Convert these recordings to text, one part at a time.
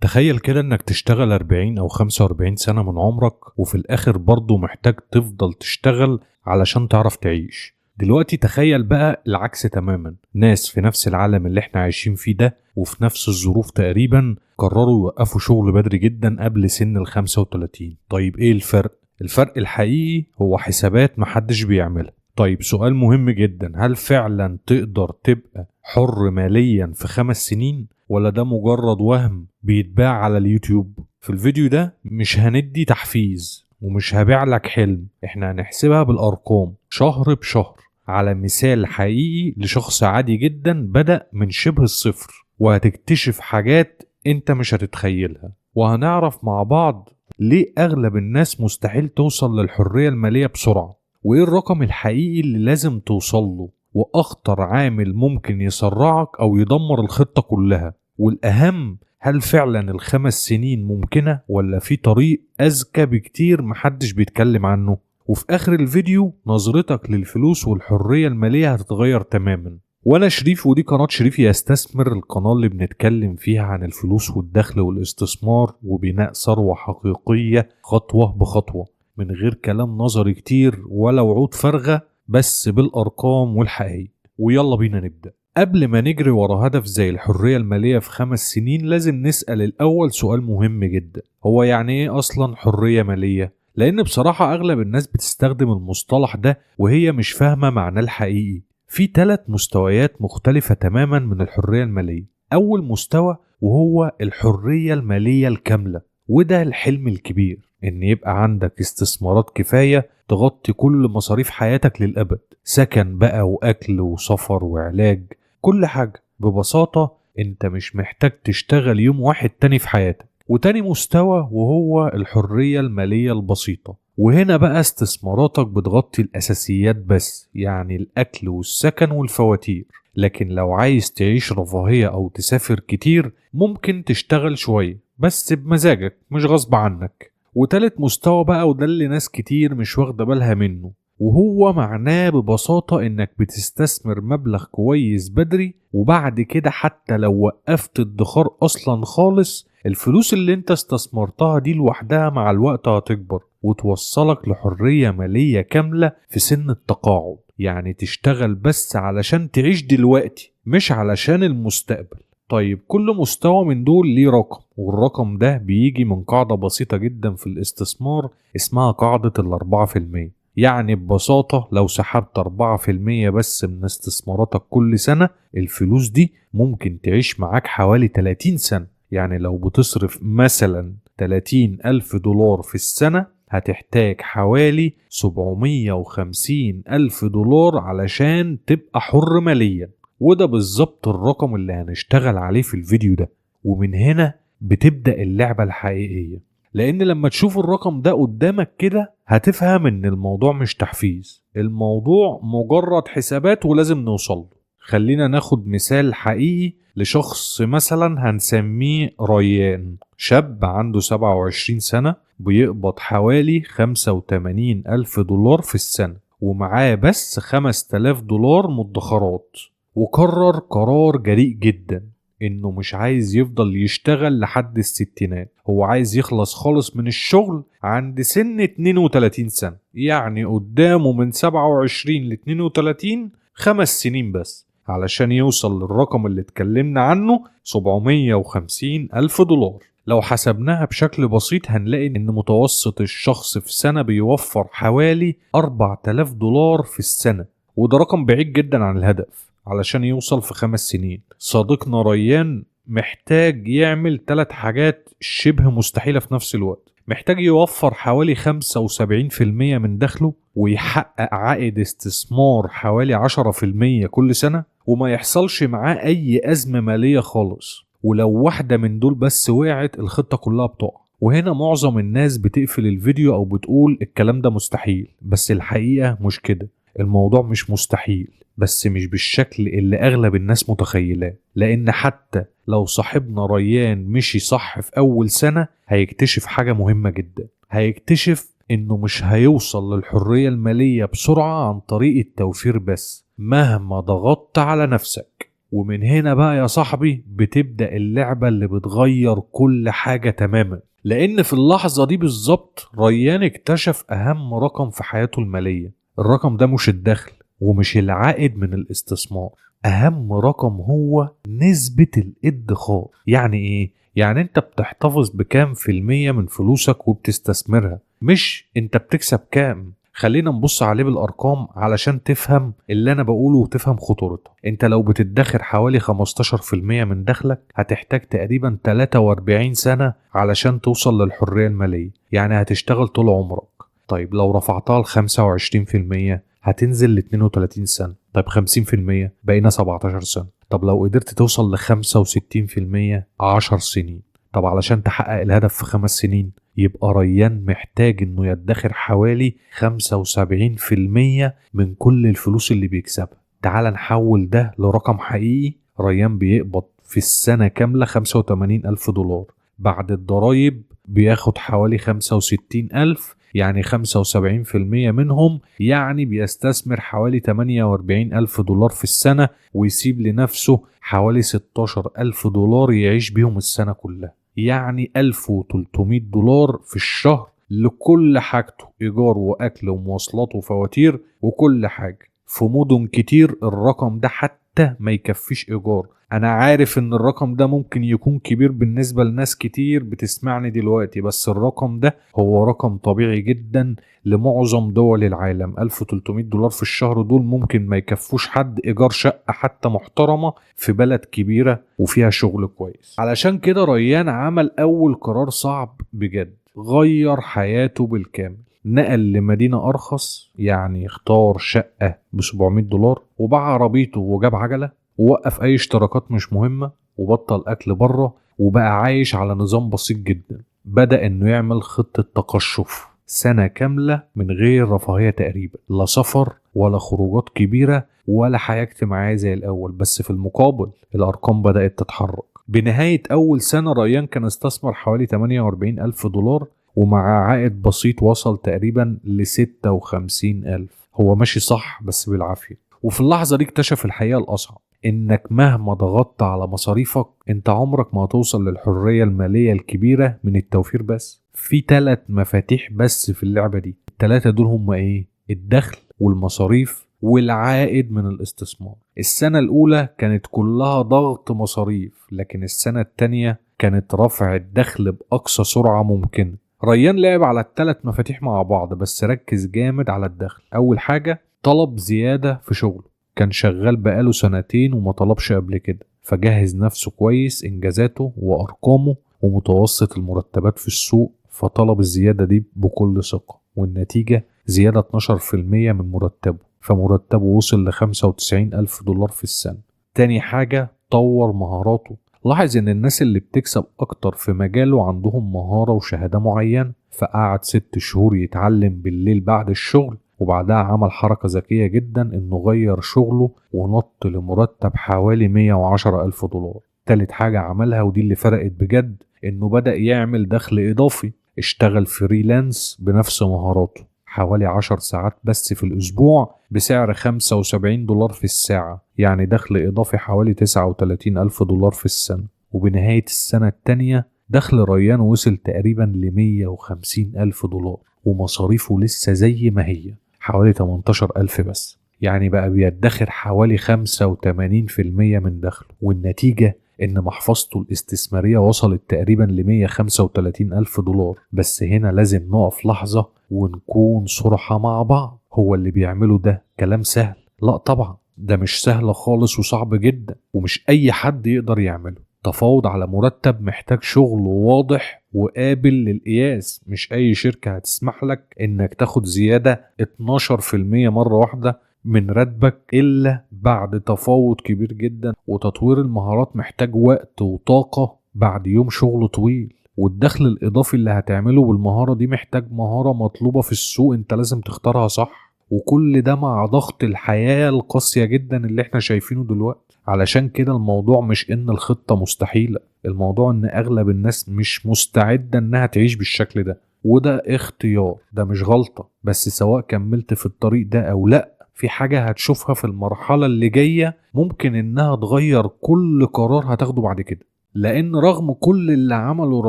تخيل كده انك تشتغل 40 او 45 سنة من عمرك وفي الاخر برضه محتاج تفضل تشتغل علشان تعرف تعيش. دلوقتي تخيل بقى العكس تماما، ناس في نفس العالم اللي احنا عايشين فيه ده وفي نفس الظروف تقريبا قرروا يوقفوا شغل بدري جدا قبل سن ال 35. طيب ايه الفرق؟ الفرق الحقيقي هو حسابات محدش بيعملها. طيب سؤال مهم جدا، هل فعلا تقدر تبقى حر ماليا في 5 سنين ولا ده مجرد وهم بيتباع على اليوتيوب؟ في الفيديو ده مش هندي تحفيز ومش هبيع لك حلم، احنا هنحسبها بالارقام شهر بشهر على مثال حقيقي لشخص عادي جدا بدأ من شبه الصفر، وهتكتشف حاجات انت مش هتتخيلها، وهنعرف مع بعض ليه اغلب الناس مستحيل توصل للحرية المالية بسرعة، وايه الرقم الحقيقي اللي لازم توصل له، واخطر عامل ممكن يسرعك او يدمر الخطة كلها، والاهم هل فعلا ال5 سنين ممكنة ولا في طريق اذكى بكتير محدش بيتكلم عنه. وفي اخر الفيديو نظرتك للفلوس والحرية المالية هتتغير تماما. وانا شريف ودي قناة شريف يستثمر، القناة اللي بنتكلم فيها عن الفلوس والدخل والاستثمار وبناء ثروة حقيقية خطوة بخطوة، من غير كلام نظري كتير ولا وعود فارغة، بس بالأرقام والحقائق. ويلا بينا نبدأ. قبل ما نجري ورا هدف زي الحرية المالية في 5 سنين لازم نسأل الأول سؤال مهم جدا، هو يعني ايه أصلا حرية مالية؟ لأن بصراحة أغلب الناس بتستخدم المصطلح ده وهي مش فاهمة معناه الحقيقي. في 3 مستويات مختلفة تماما من الحرية المالية. أول مستوى وهو الحرية المالية الكاملة، وده الحلم الكبير، ان يبقى عندك استثمارات كفاية تغطي كل مصاريف حياتك للأبد، سكن بقى وأكل وسفر وعلاج، كل حاجة. ببساطة انت مش محتاج تشتغل يوم واحد تاني في حياتك. وتاني مستوى وهو الحرية المالية البسيطة، وهنا بقى استثماراتك بتغطي الأساسيات بس، يعني الأكل والسكن والفواتير، لكن لو عايز تعيش رفاهية أو تسافر كتير ممكن تشتغل شوية بس بمزاجك مش غصب عنك. وتالت مستوى بقى وده اللي ناس كتير مش واخدة بالها منه، وهو معناه ببساطة انك بتستثمر مبلغ كويس بدري، وبعد كده حتى لو وقفت الادخار اصلا خالص الفلوس اللي انت استثمرتها دي لوحدها مع الوقت هتكبر وتوصلك لحرية مالية كاملة في سن التقاعد. يعني تشتغل بس علشان تعيش دلوقتي مش علشان المستقبل. طيب كل مستوى من دول ليه رقم، والرقم ده بيجي من قاعدة بسيطة جدا في الاستثمار اسمها قاعدة ال4%. يعني ببساطة لو سحبت 4% بس من استثماراتك كل سنة، الفلوس دي ممكن تعيش معاك حوالي 30 سنة. يعني لو بتصرف مثلا 30 ألف دولار في السنة هتحتاج حوالي 750 ألف دولار علشان تبقى حر ماليا. وده بالظبط الرقم اللي هنشتغل عليه في الفيديو ده، ومن هنا بتبدأ اللعبة الحقيقية. لأن لما تشوف الرقم ده قدامك كده هتفهم إن الموضوع مش تحفيز، الموضوع مجرد حسابات ولازم نوصل. خلينا ناخد مثال حقيقي لشخص مثلا هنسميه ريان، شاب عنده 27 سنة بيقبض حوالي 85 ألف دولار في السنة، ومعاه بس 5000 دولار مدخرات. وقرر قرار جريء جدا انه مش عايز يفضل يشتغل لحد الستينات، هو عايز يخلص خالص من الشغل عند سن 32 سنة. يعني قدامه من 27 ل 32 5 سنين بس علشان يوصل للرقم اللي اتكلمنا عنه 750 ألف دولار. لو حسبناها بشكل بسيط هنلاقي ان متوسط الشخص في سنة بيوفر حوالي 4000 دولار في السنة، وده رقم بعيد جدا عن الهدف. علشان يوصل في 5 سنين صديقنا ريان محتاج يعمل 3 حاجات شبه مستحيلة في نفس الوقت. محتاج يوفر حوالي 75% من دخله، ويحقق عائد استثمار حوالي 10% كل سنة، وما يحصلش معاه أي أزمة مالية خالص. ولو واحدة من دول بس وقعت الخطة كلها بتقع. وهنا معظم الناس بتقفل الفيديو أو بتقول الكلام ده مستحيل، بس الحقيقة مش كده. الموضوع مش مستحيل، بس مش بالشكل اللي أغلب الناس متخيلاه. لأن حتى لو صاحبنا ريان مشي صح في أول سنة هيكتشف حاجة مهمة جدا، هيكتشف إنه مش هيوصل للحرية المالية بسرعة عن طريق التوفير بس مهما ضغطت على نفسك. ومن هنا بقى يا صاحبي بتبدأ اللعبة اللي بتغير كل حاجة تماما، لأن في اللحظة دي بالظبط ريان اكتشف أهم رقم في حياته المالية. الرقم ده مش الدخل ومش العائد من الاستثمار، أهم رقم هو نسبة الادخار. يعني إيه؟ يعني أنت بتحتفظ بكام في المية من فلوسك وبتستثمرها، مش أنت بتكسب كام. خلينا نبص عليه بالأرقام علشان تفهم اللي أنا بقوله وتفهم خطورته. أنت لو بتدخر حوالي 15% من دخلك هتحتاج تقريبا 43 سنة علشان توصل للحرية المالية، يعني هتشتغل طول عمرك. طيب لو رفعتها ل 25% هتنزل ل 32 سنة. طيب 50% بقينا 17 سنة. طب لو قدرت توصل ل 65% 10 سنين. طب علشان تحقق الهدف في 5 سنين يبقى ريان محتاج انه يدخر حوالي 75% من كل الفلوس اللي بيكسبها. تعال نحول ده لرقم حقيقي. ريان بيقبض في السنة كاملة 85,000 دولار، بعد الضرايب بياخد حوالي 65,000، يعني 75% منهم، يعني بيستثمر حوالي 48,000 دولار في السنة، ويسيب لنفسه حوالي 16,000 دولار يعيش بيهم السنة كلها، يعني 1300 دولار في الشهر لكل حاجته، إيجار وأكل ومواصلات وفواتير وكل حاجة. في مدن كتير الرقم ده حتى ما يكفيش إيجار. أنا عارف إن الرقم ده ممكن يكون كبير بالنسبة لناس كتير بتسمعني دلوقتي، بس الرقم ده هو رقم طبيعي جدا لمعظم دول العالم. 1300 دولار في الشهر دول ممكن ما يكفوش حد إيجار شقة حتى محترمة في بلد كبيرة وفيها شغل كويس. علشان كده ريان عمل أول قرار صعب بجد، غير حياته بالكامل. نقل لمدينة أرخص، يعني اختار شقة ب$700 وباع عربيته وجاب عجلة ووقف أي اشتراكات مش مهمة وبطل أكل بره وبقى عايش على نظام بسيط جدا. بدأ إنه يعمل خطة تقشف سنة كاملة من غير رفاهية تقريبا، لا سفر ولا خروجات كبيرة ولا حياة اجتماعية زي الأول. بس في المقابل الأرقام بدأت تتحرك. بنهاية أول سنة ريان كان استثمر حوالي 48,000 دولار ومع عائد بسيط وصل تقريبا ل56,000. هو ماشي صح بس بالعافية. وفي اللحظة دي اكتشف الحقيقة الأصعب، إنك مهما ضغطت على مصاريفك انت عمرك ما هتوصل للحرية المالية الكبيرة من التوفير بس. في 3 مفاتيح بس في اللعبة دي. ال3 دول هم ايه؟ الدخل والمصاريف والعائد من الاستثمار. السنة الأولى كانت كلها ضغط مصاريف، لكن السنة التانية كانت رفع الدخل بأقصى سرعة ممكنة. ريان لعب على ال3 مفاتيح مع بعض بس ركز جامد على الدخل. أول حاجة طلب زيادة في شغله، كان شغال بقاله 2 وما طلبش قبل كده، فجهز نفسه كويس إنجازاته وأرقامه ومتوسط المرتبات في السوق، فطلب الزيادة دي بكل ثقة، والنتيجة زيادة 12% من مرتبه، فمرتبه وصل ل95,000 دولار في السنة. تاني حاجة طور مهاراته. لاحظ ان الناس اللي بتكسب اكتر في مجاله عندهم مهارة وشهادة معينة، فقعد 6 شهور يتعلم بالليل بعد الشغل، وبعدها عمل حركة ذكية جدا انه غير شغله ونط لمرتب حوالي 110,000 دولار. تالت حاجة عملها ودي اللي فرقت بجد، انه بدأ يعمل دخل اضافي. اشتغل فريلانس بنفس مهاراته حوالي 10 ساعات بس في الأسبوع بسعر 75 دولار في الساعة، يعني دخل إضافي حوالي 39,000 دولار في السنة. وبنهاية السنة التانية دخل ريان وصل تقريبا ل150,000 دولار ومصاريفه لسه زي ما هي حوالي 18,000 بس، يعني بقى بيدخر حوالي 85% من دخله. والنتيجة إن محفظته الاستثمارية وصلت تقريبا ل135,000 دولار. بس هنا لازم نقف لحظة ونكون صراحة مع بعض. هو اللي بيعمله ده كلام سهل؟ لا طبعا، ده مش سهل خالص وصعب جدا، ومش أي حد يقدر يعمله. تفاوض على مرتب محتاج شغل واضح وقابل للقياس. مش أي شركة هتسمح لك إنك تاخد زيادة 12% مرة واحدة من راتبك إلا بعد تفاوض كبير جدا. وتطوير المهارات محتاج وقت وطاقة بعد يوم شغل طويل. والدخل الإضافي اللي هتعمله بالمهارة دي محتاج مهارة مطلوبة في السوق، انت لازم تختارها صح. وكل ده مع ضغط الحياة القاسية جدا اللي احنا شايفينه دلوقتي. علشان كده الموضوع مش ان الخطة مستحيلة، الموضوع ان اغلب الناس مش مستعدة انها تعيش بالشكل ده. وده اختيار، ده مش غلطة، بس سواء كملت في الطريق ده او لا في حاجة هتشوفها في المرحلة اللي جاية ممكن انها تغير كل قرار هتاخده بعد كده. لان رغم كل اللي عمله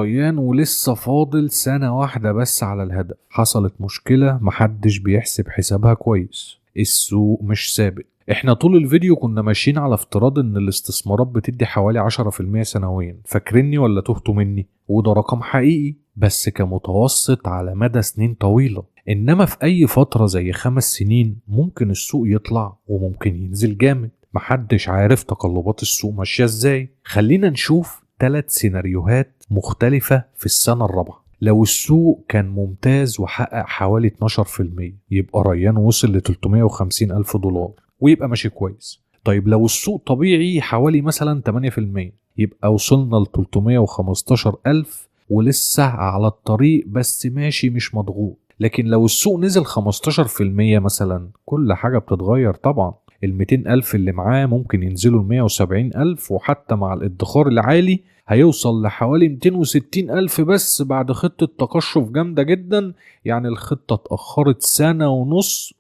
ريان ولسه فاضل سنة واحدة بس على الهدف، حصلت مشكلة محدش بيحسب حسابها كويس. السوق مش ثابت. احنا طول الفيديو كنا ماشيين على افتراض ان الاستثمارات بتدي حوالي 10% سنويا، فاكريني ولا تهتوا مني؟ وده رقم حقيقي بس كمتوسط على مدى سنين طويلة. انما في اي فترة زي 5 سنين ممكن السوق يطلع وممكن ينزل جامد، محدش عارف تقلبات السوق ماشية ازاي. خلينا نشوف 3 سيناريوهات مختلفة في السنة الرابعة. لو السوق كان ممتاز وحقق حوالي 12%، يبقى ريان وصل ل 350 ألف دولار ويبقى ماشي كويس. طيب لو السوق طبيعي حوالي مثلا 8%، يبقى وصلنا ل 315 ألف ولسه على الطريق بس ماشي مش مضغوط. لكن لو السوق نزل 15% مثلا، كل حاجة بتتغير طبعا. ال200 ألف اللي معاه ممكن ينزلوا ل170 ألف، وحتى مع الادخار العالي هيوصل لحوالي 260 ألف بس بعد خطة تقشف جامدة جدا. يعني الخطة اتأخرت 1.5 سنة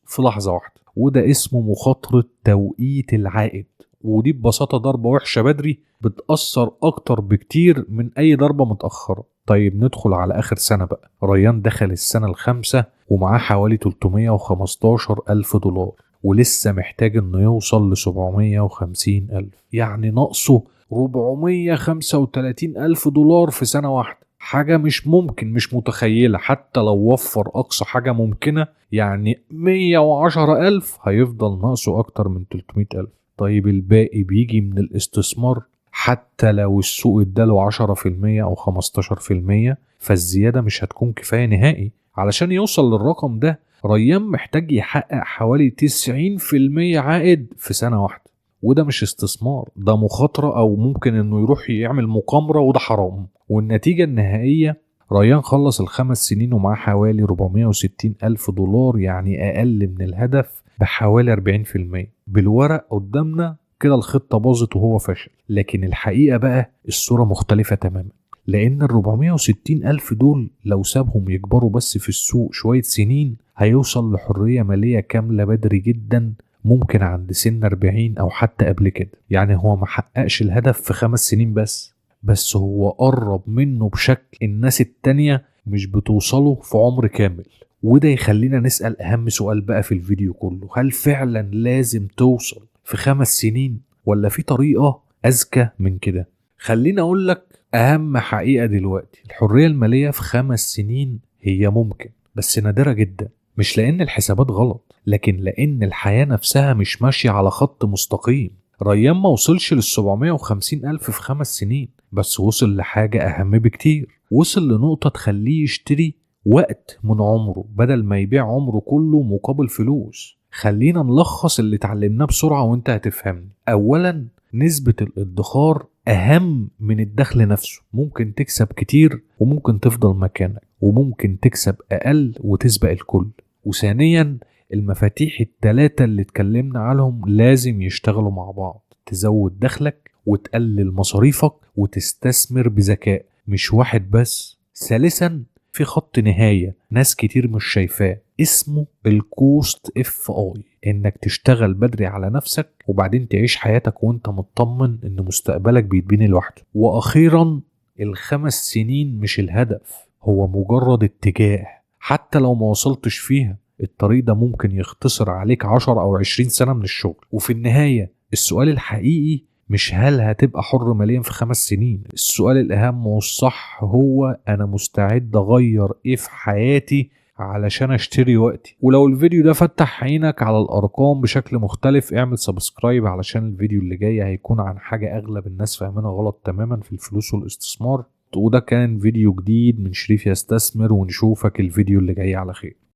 في لحظة واحدة، وده اسمه مخاطرة توقيت العائد. ودي ببساطة ضربة وحشة بدري بتأثر أكتر بكتير من أي ضربة متأخرة. طيب ندخل على آخر سنة بقى. ريان دخل السنة ال5 ومعاه حوالي 315 ألف دولار، ولسه محتاج انه يوصل ل 750 ألف، يعني ناقصه 435 ألف دولار في سنة واحدة. حاجة مش ممكن، مش متخيلة. حتى لو وفر أقصى حاجة ممكنة يعني 110 ألف، هيفضل ناقصه أكتر من 300 ألف. طيب الباقي بيجي من الاستثمار. حتى لو السوق اداله 10% أو 15%، فالزيادة مش هتكون كفاية نهائي. علشان يوصل للرقم ده ريان محتاج يحقق حوالي 90% عائد في سنة واحدة، وده مش استثمار، ده مخاطرة، أو ممكن إنه يروح يعمل مقامرة، وده حرام. والنتيجة النهائية ريان خلص ال5 سنين ومعاه حوالي 460 ألف دولار، يعني أقل من الهدف بحوالي 40%. بالورق قدامنا كده الخطة باظت وهو فشل، لكن الحقيقة بقى الصورة مختلفة تماما. لأن 460 ألف دول لو سابهم يكبروا بس في السوق شوية سنين، هيوصل لحرية مالية كاملة بدري جدا، ممكن عند سن 40 أو حتى قبل كده. يعني هو ما حققش الهدف في 5 سنين بس هو قرب منه بشكل الناس التانية مش بتوصله في عمر كامل. وده يخلينا نسأل أهم سؤال بقى في الفيديو كله: هل فعلا لازم توصل في 5 سنين ولا في طريقة أذكى من كده؟ خلينا أقول لك أهم حقيقة دلوقتي: الحرية المالية في 5 سنين هي ممكن، بس نادرة جدا. مش لأن الحسابات غلط، لكن لأن الحياة نفسها مش ماشية على خط مستقيم. ريان ما وصلش لل750 ألف في 5 سنين، بس وصل لحاجة أهم بكتير. وصل لنقطة تخليه يشتري وقت من عمره بدل ما يبيع عمره كله مقابل فلوس. خلينا نلخص اللي اتعلمناه بسرعة وانت هتفهمني. أولا، نسبة الادخار أهم من الدخل نفسه. ممكن تكسب كتير وممكن تفضل مكانك، وممكن تكسب أقل وتسبق الكل. وثانيا، المفاتيح الثلاثة اللي اتكلمنا عنهم لازم يشتغلوا مع بعض: تزود دخلك وتقلل مصاريفك وتستثمر بذكاء، مش واحد بس. ثالثا، في خط نهاية ناس كتير مش شايفاه، اسمه الكوست اف اي، انك تشتغل بدري على نفسك وبعدين تعيش حياتك وانت مطمن ان مستقبلك بيتبني لوحده. واخيرا، ال5 سنين مش الهدف، هو مجرد اتجاه. حتى لو ما وصلتش فيها، الطريق ده ممكن يختصر عليك 10 أو 20 سنة من الشغل. وفي النهاية السؤال الحقيقي مش هل هتبقى حر ماليا في 5 سنين، السؤال الأهم والصح هو أنا مستعد أغير إيه في حياتي علشان أشتري وقتي. ولو الفيديو ده فتح عينك على الأرقام بشكل مختلف، اعمل سبسكرايب علشان الفيديو اللي جاي هيكون عن حاجة أغلب الناس فاهمينها غلط تماما في الفلوس والاستثمار. وده كان فيديو جديد من شريف يستثمر، ونشوفك الفيديو اللي جاي على خير.